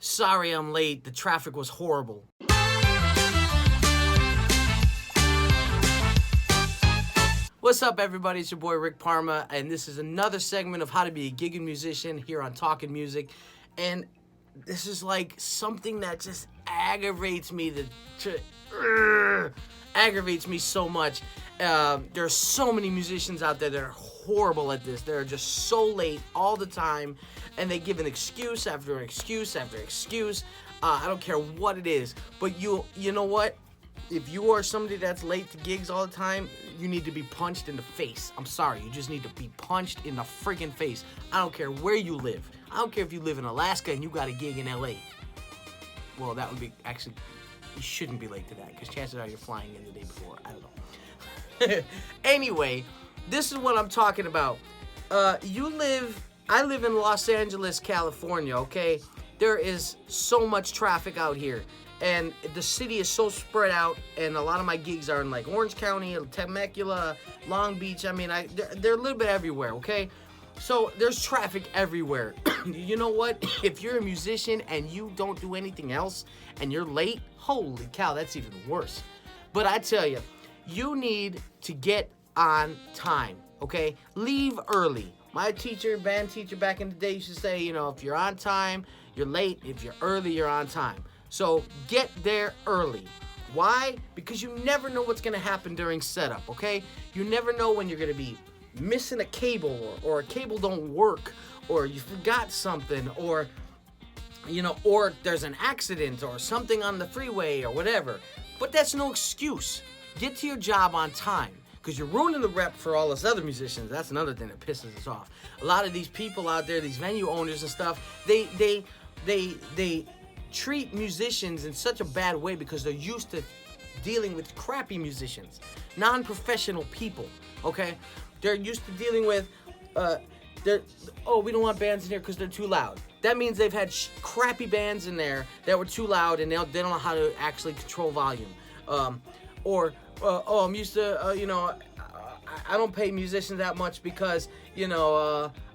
Sorry I'm late. The traffic was horrible. What's up, everybody? It's your boy Rick Parma, and this is another segment of how to be a gigging musician here on Talking Music. And this is like something that just aggravates me. Aggravates me so much. There are so many musicians out there that are horrible at this. They're just so late all the time, and they give an excuse after an excuse after excuse. I don't care what it is, but you know what? If you are somebody that's late to gigs all the time, you need to be punched in the face. I'm sorry, you just need to be punched in the friggin' face. I don't care where you live. I don't care if you live in Alaska and you got a gig in LA. Well, that would be, actually, you shouldn't be late to that, because chances are you're flying in the day before. I don't know. Anyway, this is what I'm talking about. I live in Los Angeles, California, okay? There is so much traffic out here. And the city is so spread out, and a lot of my gigs are in like Orange County, Temecula, Long Beach. I mean, they're a little bit everywhere, okay? So there's traffic everywhere. You know what? If you're a musician and you don't do anything else and you're late, holy cow, that's even worse. But I tell you, you need to get on time, okay? Leave early. My teacher, band teacher back in the day used to say, you know, if you're on time, you're late. If you're early, you're on time. So get there early. Why? Because you never know what's going to happen during setup, okay? You never know when you're going to be missing a cable, or a cable don't work, or you forgot something, or, you know, or there's an accident or something on the freeway or whatever. But that's no excuse. Get to your job on time, because you're ruining the rep for all us other musicians. That's another thing that pisses us off. A lot of these people out there, these venue owners and stuff, they treat musicians in such a bad way because they're used to dealing with crappy musicians, non-professional people, okay? They're used to dealing with, we don't want bands in here because they're too loud. That means they've had crappy bands in there that were too loud, and they don't know how to actually control volume. I'm used to, I don't pay musicians that much because,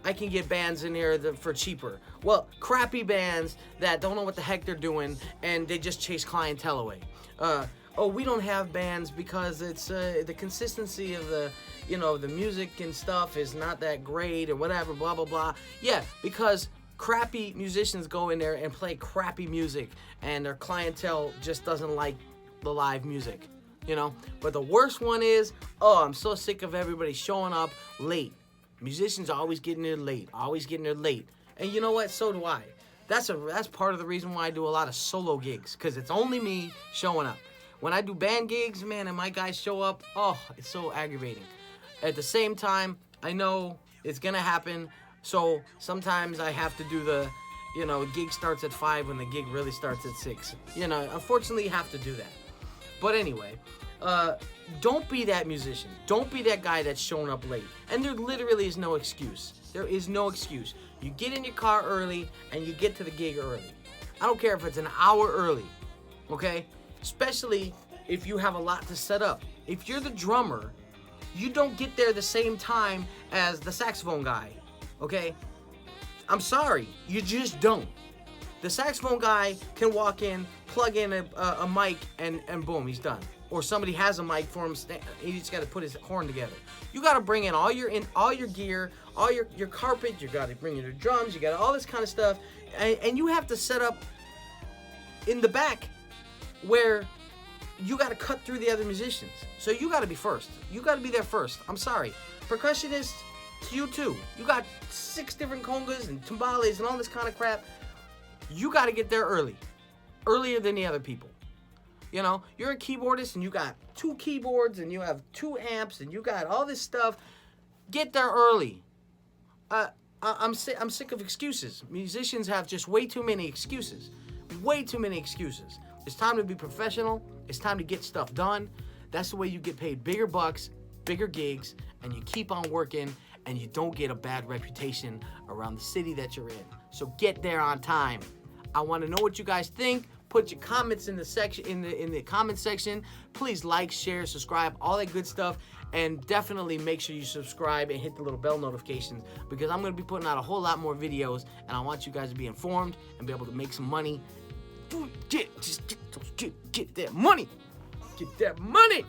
I can get bands in here for cheaper. Well, crappy bands that don't know what the heck they're doing, and they just chase clientele away. We don't have bands because it's the consistency of the music and stuff is not that great, or whatever, blah, blah, blah. Yeah, because crappy musicians go in there and play crappy music, and their clientele just doesn't like the live music, But the worst one is, I'm so sick of everybody showing up late. Musicians are always getting there late, And you know what? So do I. That's part of the reason why I do a lot of solo gigs, because it's only me showing up. When I do band gigs, man, and my guys show up, it's so aggravating. At the same time, I know it's going to happen, so sometimes I have to do the, gig starts at 5 when the gig really starts at 6. Unfortunately, you have to do that. But anyway, don't be that musician. Don't be that guy that's showing up late. And there literally is no excuse. There is no excuse. You get in your car early and you get to the gig early. I don't care if it's an hour early, okay? Especially if you have a lot to set up. If you're the drummer, you don't get there the same time as the saxophone guy, okay? I'm sorry, you just don't. The saxophone guy can walk in, plug in a mic, and boom, he's done. Or somebody has a mic for him. He just got to put his horn together. You got to bring in all your gear, all your carpet. You got to bring in your drums. You got all this kind of stuff, and you have to set up in the back where you got to cut through the other musicians. So you got to be first. You got to be there first. I'm sorry, percussionists, you too. You got 6 different congas and timbales and all this kind of crap. You got to get there earlier than the other people. You're a keyboardist and you got 2 keyboards and you have 2 amps and you got all this stuff. Get there early. I'm sick of excuses. Musicians have just way too many excuses. Way too many excuses. It's time to be professional. It's time to get stuff done. That's the way you get paid bigger bucks, bigger gigs, and you keep on working, and you don't get a bad reputation around the city that you're in. So get there on time. I want to know what you guys think. Put your comments in the section in the comment section. Please like, share, subscribe, all that good stuff. And definitely make sure you subscribe and hit the little bell notifications, because I'm going to be putting out a whole lot more videos, and I want you guys to be informed and be able to make some money. Get that money. Get that money.